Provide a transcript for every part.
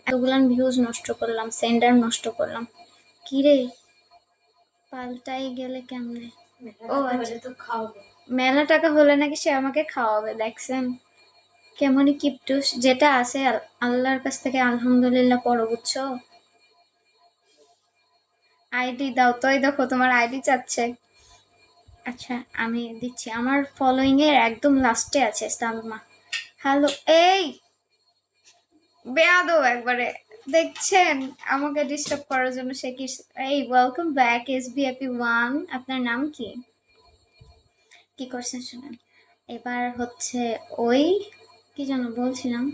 এতগুলান views নষ্ট করলাম, sender নষ্ট করলাম। কিরে পাল্টাই গেলে কেমনে? ও আচ্ছা, তো খাওয়াবে। মেলা টাকা হলে নাকি সে আমাকে খাওয়াবে, দেখছেন কেমনই কিপটুস। যেটা আছে আল্লাহর কাছ থেকে আলহামদুলিল্লাহ পড়ো, বুঝছো? আইডি দাও তো, এই দেখো তোমার আইডি চাচ্ছে। আচ্ছা আমি দিচ্ছি, আমার ফলোইং এর একদম লাস্টে আছে সালমা। হ্যালো, এই বেয়াদব একবারে, দেখছেন আমাকে ডিস্টার্ব করার জন্য সে কি। এই ওয়েলকাম ব্যাক SBAP1, আপনার নাম কি? কি করছেন শুনেন। এবার হচ্ছে ওই কি যেন বলছিলাম,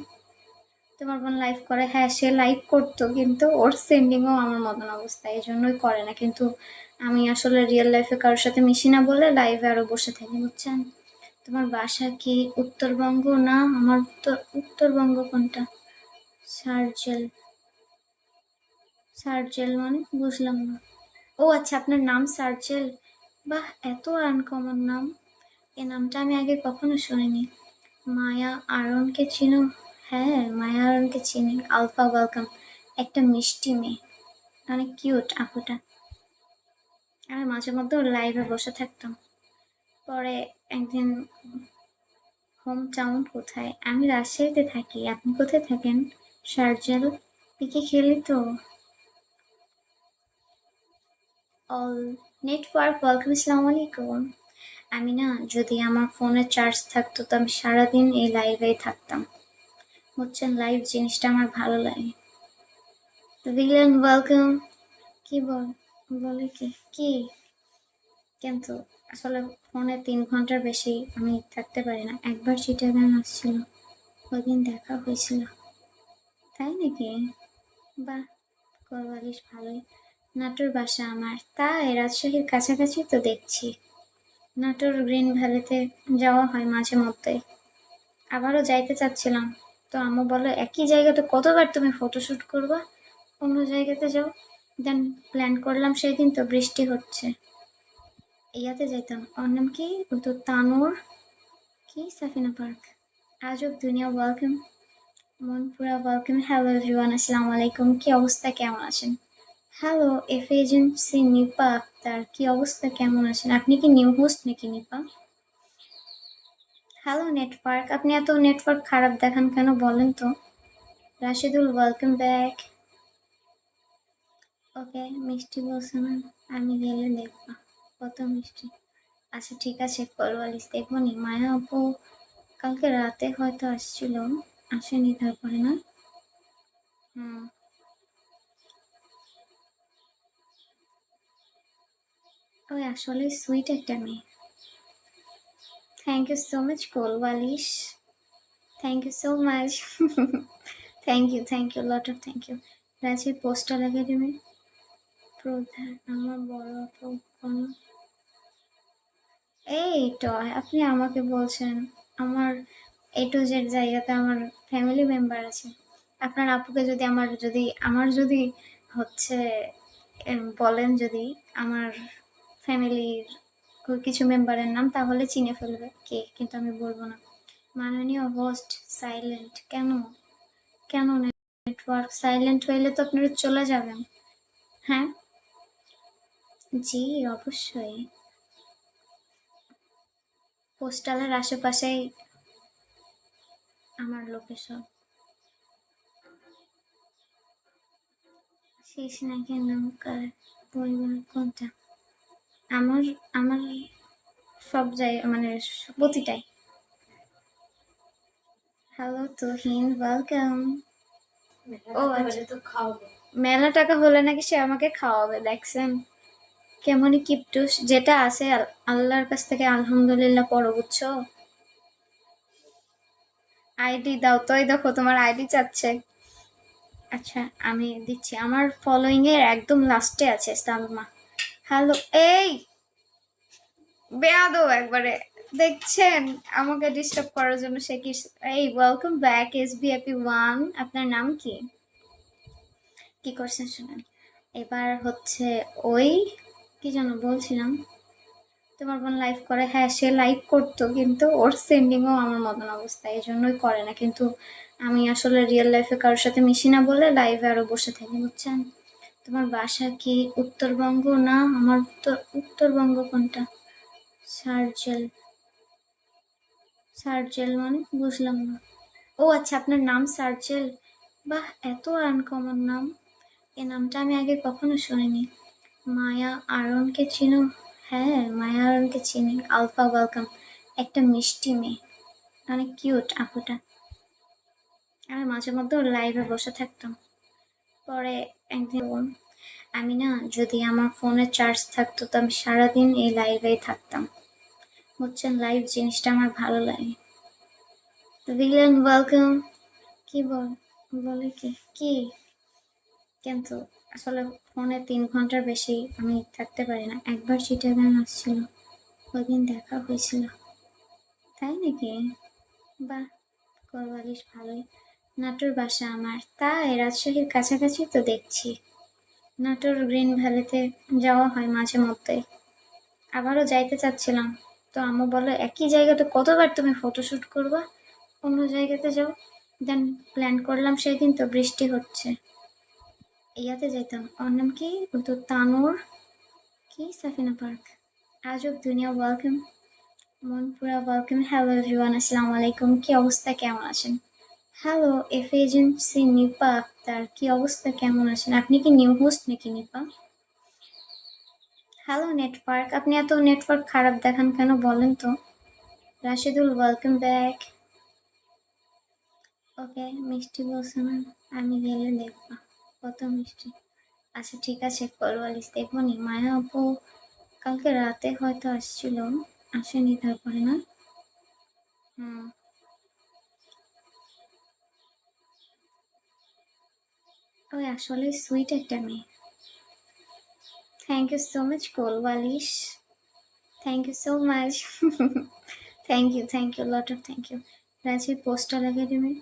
তোমার বোন লাইভ করে, হ্যাঁ সে লাইভ করতো কিন্তু ওর সেন্ডিংও আমার মতন অবস্থা, এই জন্যই করে না। কিন্তু আমি আসলে রিয়েল লাইফে কারোর সাথে মিশি না বলে লাইভে আরো বসে থাকি, বুঝছেন? তোমার বাসা কি উত্তরবঙ্গ? না, আমার উত্তরবঙ্গ কোনটা? সার্জেল। সার্জেল মানে বুঝলাম না। ও আচ্ছা, আপনার নাম সার্জেল। বাহ, এত আনকমন নাম। এই নামটা আমি আগে কখনো শুনিনি। মায়া আরনকে চিনো? হ্যাঁ মায়া আরনকে চিনি। Alpha welcome. একটা মিষ্টি মেয়ে, অনেক কিউট আপুটা। আমি মাঝে মধ্যে ওর লাইভে বসে থাকতাম। পরে একদিন, হোম টাউন কোথায়? আমি রাজশাহীতে থাকি, আপনি কোথায় থাকেন? শারজাল। পিকে খেলি তো। অল নেটওয়ার্ক ওয়েলকাম, আসসালামু আলাইকুম। আমি না, যদি আমার ফোনে চার্জ থাকতো তো আমি সারাদিন এই লাইভেই থাকতাম, বুঝছেন? লাইভ জিনিসটা আমার ভালো লাগে। Villain welcome. কি বলে কি কি কিন্তু আসলে ফোনে 3 ঘন্টার বেশি আমি থাকতে পারি না। একবার চিটাগাং আসছিল, ওইদিন দেখা হয়েছিল। তাই নাকি? বাহ, কোরবালিশ ভালোই। নাটোর বাসা আমার, তাই রাজশাহীর কাছাকাছি তো দেখছি। নাটোর গ্রিন ভ্যালিতে যাওয়া হয় মাঝে মধ্যে, আবারও যাইতে চাচ্ছিলাম। তো আম্মু বলে একই জায়গাতে কতবার তুমি ফটোশুট করবা, অন্য জায়গাতে যাও। দেন প্ল্যান করলাম সেদিন, তো বৃষ্টি হচ্ছে। ইয়াতে যাইতাম, ওর নাম কি, ও তো তানোর কি, সাফিনা পার্ক। আজব দুনিয়া welcome. Monpura welcome. Hello everyone, আসসালামু আলাইকুম। কি অবস্থা, কেমন আছেন? Hello F agency Nipa Akter, কি অবস্থা, কেমন আছেন? আপনি কি নিউ হোস্ট নাকি নিপা? হ্যালো নেটওয়ার্ক, আপনি এত নেটওয়ার্ক খারাপ দেখান কেন বলেন তো? Rashidul welcome back. ওকে, মিষ্টি বলছে না, আমি গেলে দেখবো কত মিষ্টি। আচ্ছা ঠিক আছে, কলওয়ালিস দেখবো নি। মায়া আপু কালকে রাতে হয়তো আসছিল, আসেনি তারপরে না? হুম। ওই আসলে সুইট একটা মেয়ে। থ্যাংক ইউ সো মাচ কলওয়ালিস, thank you so much. Thank you lot of thank you. রাজি পোস্টাল একাডেমি প্রধান আমার বড় আপু কোন? এই তো আপনি আমাকে বলছেন, আমার এ টু জেড জায়গাতে আমার ফ্যামিলি মেম্বার আছে। আপনার আপুকে যদি আমার যদি হচ্ছে বলেন, যদি আমার ফ্যামিলির কিছু মেম্বারের নাম, তাহলে চিনে ফেলবে কে, কিন্তু আমি বলবো না। মাননীয় হোস্ট সাইলেন্ট কেন? কেন নেটওয়ার্ক সাইলেন্ট হইলে তো আপনারা চলে যাবেন। হ্যাঁ জি অবশ্যই, পোস্টালের আশেপাশেই আমার লোকেশন। শেষ নাকি নৌকার পরিবার কোনটা? আমার আমার সব জায়গা মানে প্রতিটাই। Hello Tuhin welcome. ও আচ্ছা, তো খাওয়াবে। মেলা টাকা হলে নাকি সে আমাকে খাওয়াবে, দেখছেন কেমনই কিপটুস। যেটা আছে আল্লাহর কাছ থেকে আলহামদুলিল্লাহ পড়ো, বুঝছো? আইডি দাও তো, এই দেখো তোমার আইডি চাচ্ছে। আচ্ছা আমি দিচ্ছি, আমার ফলোইং এর একদম লাস্টে আছে সালমা। হ্যালো, এই বেয়াদব একবারে, দেখছেন আমাকে ডিস্টার্ব করার জন্য সে কি। এই ওয়েলকাম ব্যাক SBAP1, আপনার নাম কি? কি করছেন শুনেন। এবার হচ্ছে ওই কি যেন বলছিলাম, তোমার বোন লাইভ করে, হ্যাঁ সে লাইভ করতো কিন্তু ওর সেন্ডিংও আমার মতন অবস্থা, এই জন্যই করে না। কিন্তু আমি আসলে রিয়েল লাইফে কারোর সাথে মিশি না বলে লাইভে আরো বসে থাকি, বুঝছেন? তোমার বাসা কি উত্তরবঙ্গ? না, আমার উত্তরবঙ্গ কোনটা? সার্জেল। সার্জেল মানে বুঝলাম না। ও আচ্ছা, আপনার নাম সার্জেল। বাহ, এত আনকমন নাম! এ নামটা আমি আগে কখনো শুনিনি। মায়া আরনকে চিনো? হ্যাঁ, মায়া আরনকে চিনি। Alpha welcome. একটা মিষ্টি মেয়ে, অনেক কিউট আপুটা। আমি মাঝে মধ্যে ওর লাইভে বসে থাকতাম। পরে একদিন আমি না, যদি আমার ফোনে চার্জ থাকতো তো আমি সারাদিন এই লাইভেই থাকতাম। বুঝছেন, লাইভ জিনিসটা আমার ভালো লাগে। Villain welcome. কি বলে কি কি কিন্তু আসলে ফোনে 3 ঘন্টার বেশি আমি থাকতে পারি না। একবার চিটাগাং আসছিল, ওইদিন দেখা হয়েছিল। তাই নাকি? বাহ, কোরবালিশ ভালোই। নাটোর বাসা আমার, তাই রাজশাহীর কাছাকাছি তো দেখছি। নাটোর গ্রিন ভ্যালিতে যাওয়া হয় মাঝে মধ্যে। আবারও যাইতে চাচ্ছিলাম, তো আম্মু বলে একই জায়গাতে কতবার তুমি ফটোশুট করবা, অন্য জায়গাতে যাও। দেন প্ল্যান করলাম সেদিন, তো বৃষ্টি হচ্ছে। ইয়াতে যাইতাম, ওর নাম কি, ওই তো তানোর, কি সাফিনা পার্ক। আজব দুনিয়া welcome. Monpura welcome. Hello everyone, আসসালামু আলাইকুম। কি অবস্থা, কেমন আছেন? Hello F agency Nipa Akter, কি অবস্থা, কেমন আছেন? আপনি কি নিউ হোস্ট নাকি নিপা? হ্যালো নেটওয়ার্ক, আপনি এত নেটওয়ার্ক খারাপ দেখান কেন বলেন তো? Rashidul welcome back. ওকে, মিষ্টি বলছে না, আমি গেলে দেখবো কত মিষ্টি। আচ্ছা ঠিক আছে, কোরবালিশ দেখবো নি। মায়া আপু কালকে রাতে হয়তো আসছিল, আসেনি তারপরে না? হুম। ওই আসলে সুইট একটা মেয়ে। থ্যাংক ইউ সো মাচ কোলবালিশ। Thank you so much. Thank you lot of thank you. রাজি পোস্টাল একাডেমি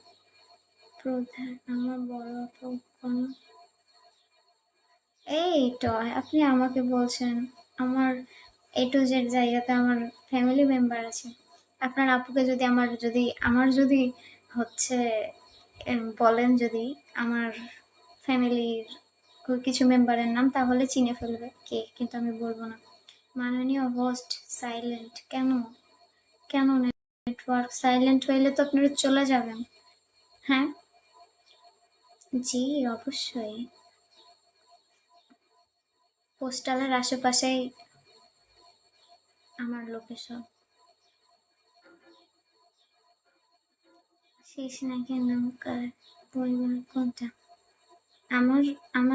প্রধান আমার বড় আপু কোন? এই তো আপনি আমাকে বলছেন, আমার এ টু জেড জায়গাতে আমার ফ্যামিলি মেম্বার আছে। আপনার আপুকে যদি আমার যদি হচ্ছে বলেন, যদি আমার ফ্যামিলির কিছু মেম্বারের নাম, তাহলে চিনে ফেলবে কে, কিন্তু আমি বলবো না। মাননীয় হোস্ট সাইলেন্ট কেন? কেন নেটওয়ার্ক সাইলেন্ট হইলে তো আপনারা চলে যাবেন। হ্যাঁ, জি অবশ্যই। পোস্টালের আশেপাশেই আমার লোকেশন। শেষ নাকি নৌকার পরিবার কোনটা? আমার আমার